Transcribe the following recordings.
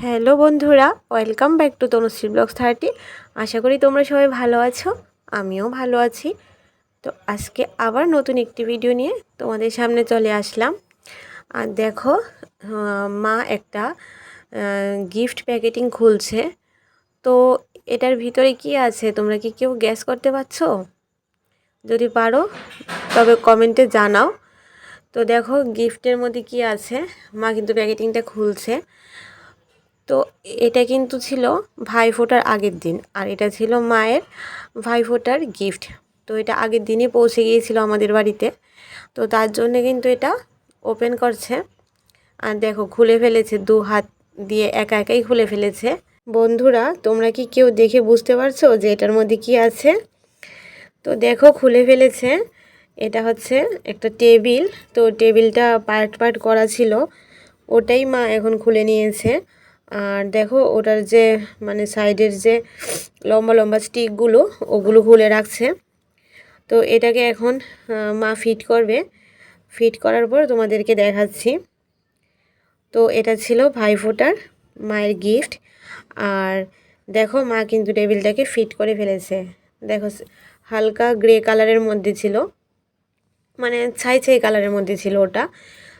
Hello বন্ধুরা, welcome back to Tanushree blogs 30। আশা করি তোমরা সবাই ভালো আছো, আমিও ভালো আছি। তো আজকে আবার নতুন একটি ভিডিও নিয়ে তোমাদের সামনে চলে আসলাম। আর দেখো, মা একটা গিফট প্যাকেটিং খুলছে। তো এটার ভিতরে কি আছে তোমরা কি কেউ গেস করতে পারছো? যদি পারো তবে কমেন্টে জানাও। তো দেখো গিফটের মধ্যে কি আছে, মা কিন্তু প্যাকেটিংটা খুলছে। তো এটা কিন্তু ছিল ভাইফোঁটার আগের দিন, আর এটা ছিল মায়ের ভাইফোঁটার গিফট। তো এটা আগের দিনই পৌঁছে গিয়েছিল আমাদের বাড়িতে। তো তার জন্য কিন্তু এটা ওপেন করছে। আর দেখো খুলে ফেলেছে, দু হাত দিয়ে একা একাই খুলে ফেলেছে। বন্ধুরা, তোমরা কি কেউ দেখে বুঝতে পারছো যে এটার মধ্যে কি আছে? তো দেখো খুলে ফেলেছে। এটা হচ্ছে একটা টেবিল। তো টেবিলটা পার্ট পার্ট করা ছিল, ওটাই মা এখন খুলে নিয়েছে। আর দেখো ওটার যে মানে সাইডের যে লম্বা লম্বা স্টিকগুলো, ওগুলো খুলে রাখছে। তো এটাকে এখন মা ফিট করবে। ফিট করার পর তোমাদেরকে দেখাচ্ছি। তো এটা ছিল ভাইফোঁটার মায়ের গিফট। আর দেখো মা কিন্তু টেবিলটাকে ফিট করে ফেলেছে। দেখো হালকা গ্রে কালারের মধ্যে ছিল, মানে ছাই ছাই কালারের মধ্যে ছিল ওটা।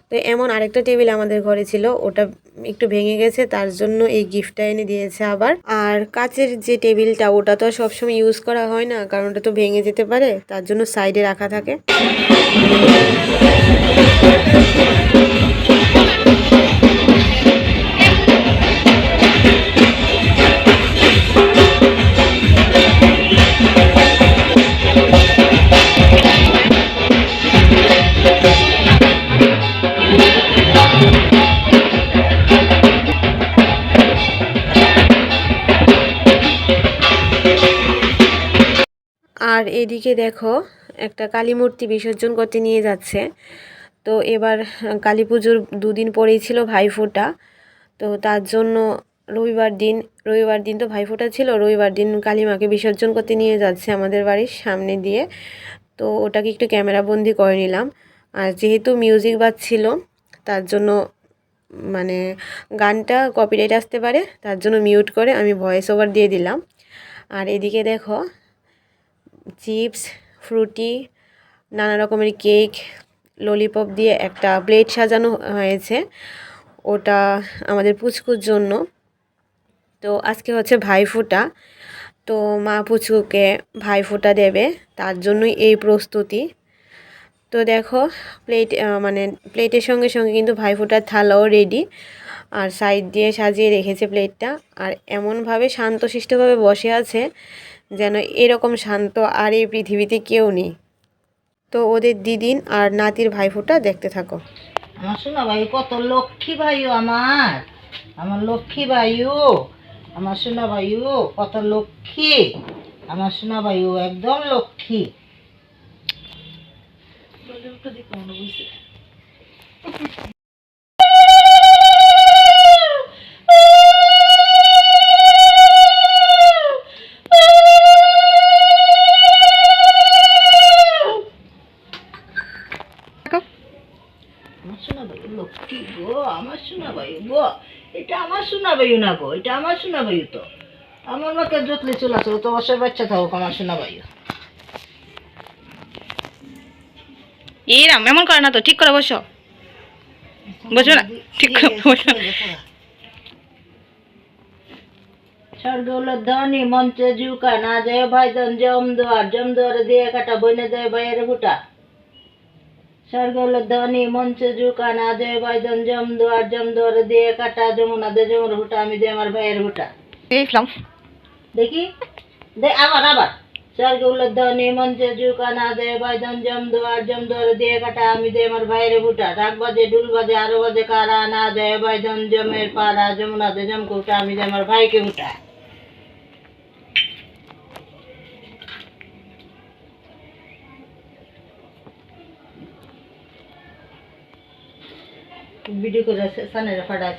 তো এমন আরেকটা টেবিল আমাদের ঘরে ছিল, ওটা একটু ভেঙে গেছে, তার জন্য এই গিফটটা এনে দিয়েছে আবার। আর কাচের যে টেবিলটা, ওটা তো সবসময় ইউজ করা হয় না, কারণ ওটা তো ভেঙে যেতে পারে, তার জন্য সাইডে রাখা থাকে। আর এদিকে দেখো একটা কালী মূর্তি বিসর্জন করতে নিয়ে যাচ্ছে। তো এবার কালী পুজোর দুদিন পরেই ছিল ভাইফোঁটা। তো তার জন্য রবিবার দিন তো ভাইফোঁটা ছিল, রবিবার দিন কালী মাকে বিসর্জন করতে নিয়ে যাচ্ছে আমাদের বাড়ির সামনে দিয়ে। তো ওটাকে একটু ক্যামেরা বন্দি করে নিলাম। আর যেহেতু মিউজিক বাজছিল, তার জন্য মানে গানটা কপিরাইট আসতে পারে, তার জন্য মিউট করে আমি ভয়েস ওভার দিয়ে দিলাম। আর এদিকে দেখো চিপস, ফ্রুটি, নানা রকমের কেক, ললিপপ দিয়ে একটা প্লেট সাজানো হয়েছে, ওটা আমাদের পুচকুর জন্য। তো আজকে হচ্ছে ভাইফোঁটা, তো মা পুচকুকে ভাইফোঁটা দেবে, তার জন্যই এই প্রস্তুতি। তো দেখো মানে প্লেটের সঙ্গে সঙ্গে কিন্তু ভাইফোঁটার থালাও রেডি, আর সাইড দিয়ে সাজিয়ে রেখেছে প্লেটটা। আর এমনভাবে শান্তশিষ্টভাবে বসে আছে যেন এরকম শান্ত আর এই পৃথিবীতে কেউ নেই। তো ওদের দিদিন আর নাতির ভাইফোঁটা দেখতে থাকো। আমার শোনা ভাই কত লক্ষ্মী ভাইও, আমার আমার লক্ষ্মী ভাইও, আমার শোনা ভাইও কত লক্ষ্মী, আমার শোনা ভাইও একদম লক্ষ্মী। আমার শোনা ভাই লক্ষ্মী গো, আমার শোনা ভাই গো, এটা আমার শোনা ভাইও না গো, এটা আমার শোনা ভাইও। তো আমার মাকে জতলে চলে আসো, তো বসে বাচ্চা থাকুক আমার শোনা ভাইও। এরাম এমন করে না তো, ঠিক করে বসো, বসবে না, ঠিক করে বসো। স্বর্গৌল ধনী মঞ্চে ঝুকা না যায় ভাইজন জমদুয়ার, জমদুয়ারে দিয়ে কাটা বইনে যায় বাইয়ের ফুটা। স্বর্গৌল ধনী মঞ্চে ঝুকা না যায় ভাইজন জমদুয়ার, জমদুয়ারে দিয়ে কাটা যমুনা দে যমুর ফুটা, আমি দে আমার ভাইয়ের ফুটা। দেখলাম দেখি দে আবার আবার। স্বর্গৌল ধনী মঞ্চে ঝুকা না যায় ভাইজন জমদুয়ার, জমদুয়ারে দিয়ে কাটা আমি দে আমার ভাইয়ের ফুটা। ঢাক বাজে ঢুল বাজে আরো বাজে কারা না যায় ভাইজন জমের পাড়া, যমুনা দে জমকে উঠা, আমি দে আমার ভাইকে উঠা। ভিডিও করে সানের ফাটায়।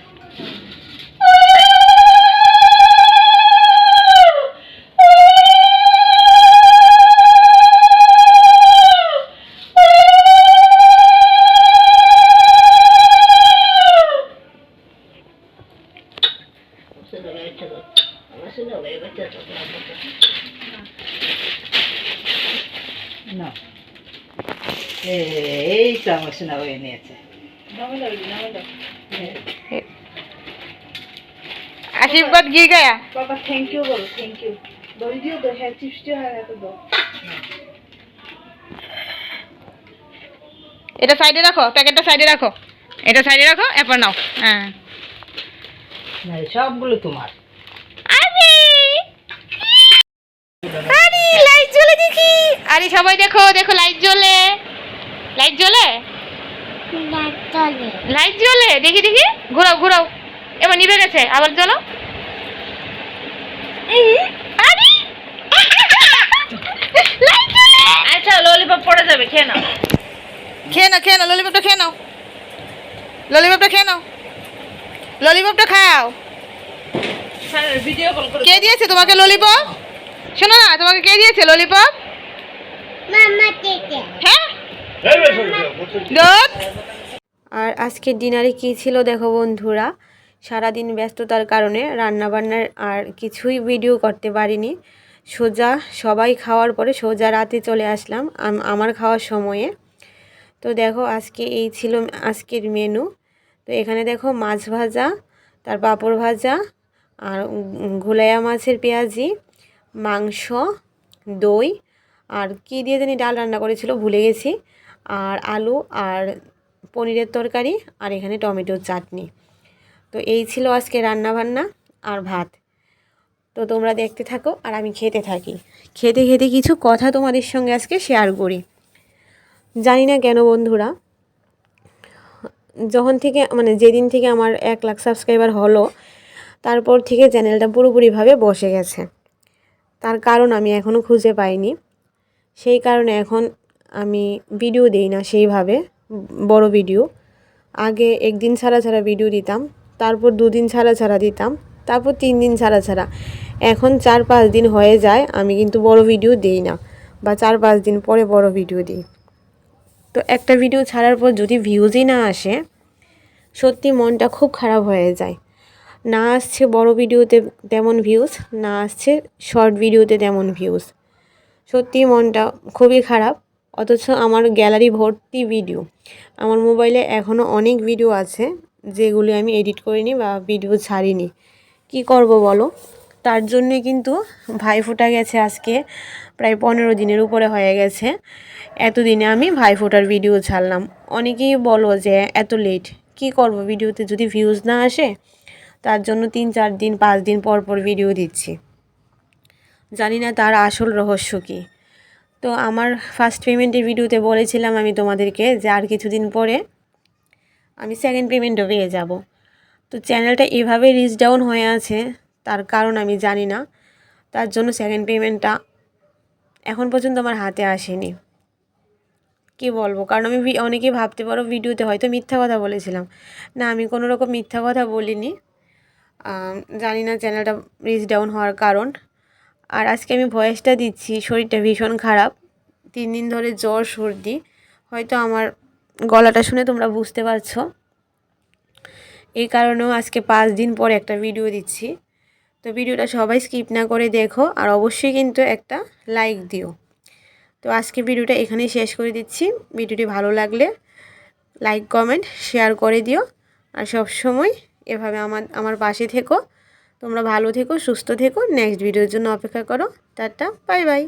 শোনো এটা তো আমার শোনো এটা তো না এই তো আমার শোনা হয়ে নিয়েছে आशीर्वाद गिर गया पापा थैंक यू बोलो थैंक यू दही दियो तो है चिप्स जो है तो दो এটা সাইডে রাখো প্যাকেটটা সাইডে রাখো এটা সাইডে রাখো এরপর নাও হ্যাঁ না সবগুলো তোমার আরে আরে লাইট জ্বলে দেখি আরে সবাই দেখো দেখো লাইট জ্বলে লাইট জ্বলে লাইট জ্বলে দেখি দেখি ঘোরাও ঘোরাও এবার নিভে গেছে আবার জ্বলো আরে লাইট জ্বলে আচ্ছা ললিপপ পড়ে যাবে খেয়ে নাও খেয়ে নাও ললিপপটা খেয়ে নাও ললিপপটা খেয়ে নাও ললিপপটা খাও ভিডিও কল করে কে দিয়েছে তোমাকে ললিপপ শোনো না তোমাকে কে দিয়েছে ললিপপ হ্যাঁ দুধ আর আজকের ডিনারে কী ছিল দেখো বন্ধুরা, সারাদিন ব্যস্ততার কারণে রান্নাবান্নার আর কিছুই ভিডিও করতে পারিনি। সোজা সবাই খাওয়ার পরে সোজা রাতে চলে আসলাম আমার খাওয়ার সময়ে। তো দেখো আজকে এই ছিল আজকের মেনু। তো এখানে দেখো মাছ ভাজা, তার পাঁপড় ভাজা, আর ঘোলাইয়া মাছের পেঁয়াজি, মাংস, দই, আর কি দিয়ে জানি ডাল রান্না করেছিল ভুলে গেছি, আর আলু আর পনিরের তরকারি, আর এখানে টমেটোর চাটনি। তো এই ছিল আজকে রান্নাবান্না আর ভাত। তো তোমরা দেখতে থাকো আর আমি খেতে থাকি। খেতে খেতে কিছু কথা তোমাদের সঙ্গে আজকে শেয়ার করি। জানি না কেন বন্ধুরা, যখন থেকে যেদিন থেকে আমার 1 লাখ সাবস্ক্রাইবার হলো, তারপর থেকে চ্যানেলটা পুরোপুরিভাবে বসে গেছে। তার কারণ আমি এখনও খুঁজে পাইনি। সেই কারণে এখন আমি ভিডিও দিই না সেইভাবে বড় ভিডিও। আগে 1 দিন ছাড়া ছাড়া ভিডিও দিতাম, তারপর 2 দিন ছাড়া ছাড়া দিতাম, তারপর 3 দিন ছাড়া ছাড়া। এখন 4-5 দিন হয়ে যায় আমি কিন্তু বড় ভিডিও দিই না, বা 4-5 দিন পরে বড় ভিডিও দিই। তো একটা ভিডিও ছাড়ার পর যদি ভিউজই না আসে, সত্যি মনটা খুব খারাপ হয়ে যায়। না আসছে বড় ভিডিওতে তেমন ভিউজ, না আসছে শর্ট ভিডিওতে তেমন ভিউজ। সত্যি মনটা খুবই খারাপ। অথচ আমার গ্যালারি ভর্তি ভিডিও, আমার মোবাইলে এখনও অনেক ভিডিও আছে যেগুলি আমি এডিট করিনি বা ভিডিও ছাড়িনি। কি করব বলো? তার জন্যে কিন্তু ভাইফোঁটা গেছে আজকে প্রায় 15 দিনের উপরে হয়ে গেছে। এতদিনে আমি ভাইফোঁটার ভিডিও ছাড়লাম। অনেকেই বলো যে এত লেট, কি করব ভিডিওতে যদি ভিউজ না আসে? তার জন্য 3-4 দিন 5 দিন পর পর ভিডিও দিচ্ছি। জানি না তার আসল রহস্য কী। তো আমার ফার্স্ট পেমেন্টের ভিডিওতে বলেছিলাম আমি তোমাদেরকে যে আর কিছুদিন পরে আমি সেকেন্ড পেমেন্টও পেয়ে যাব। তো চ্যানেলটা এভাবে রিচ ডাউন হয়ে আছে, তার কারণ আমি জানি না। তার জন্য সেকেন্ড পেমেন্টটা এখন পর্যন্ত আমার হাতে আসেনি। কি বলবো, কারণ আমি অনেকেই ভাবতে পারো ভিডিওতে হয়তো মিথ্যা কথা বলেছিলাম। না, আমি কোনো রকম মিথ্যা কথা বলিনি। জানি না চ্যানেলটা রিচ ডাউন হওয়ার কারণ। আর আজকে আমি ভয়েসটা দিচ্ছি, শরীরটা ভীষণ খারাপ। 3 দিন ধরে জ্বর সর্দি, হয়তো আমার গলাটা শুনে তোমরা বুঝতে পারছো। এই কারণেও আজকে 5 দিন পর একটা ভিডিও দিচ্ছি। তো ভিডিওটা সবাই স্কিপ না করে দেখো, আর অবশ্যই কিন্তু একটা লাইক দিও। তো আজকে ভিডিওটা এখানেই শেষ করে দিচ্ছি। ভিডিওটি ভালো লাগলে লাইক কমেন্ট শেয়ার করে দিও, আর সব সময় এভাবে আমার পাশে থেকো। তোমরা ভালো থেকো, সুস্থ থেকো। নেক্সট ভিডিওর জন্য অপেক্ষা করো। Tata, bye bye.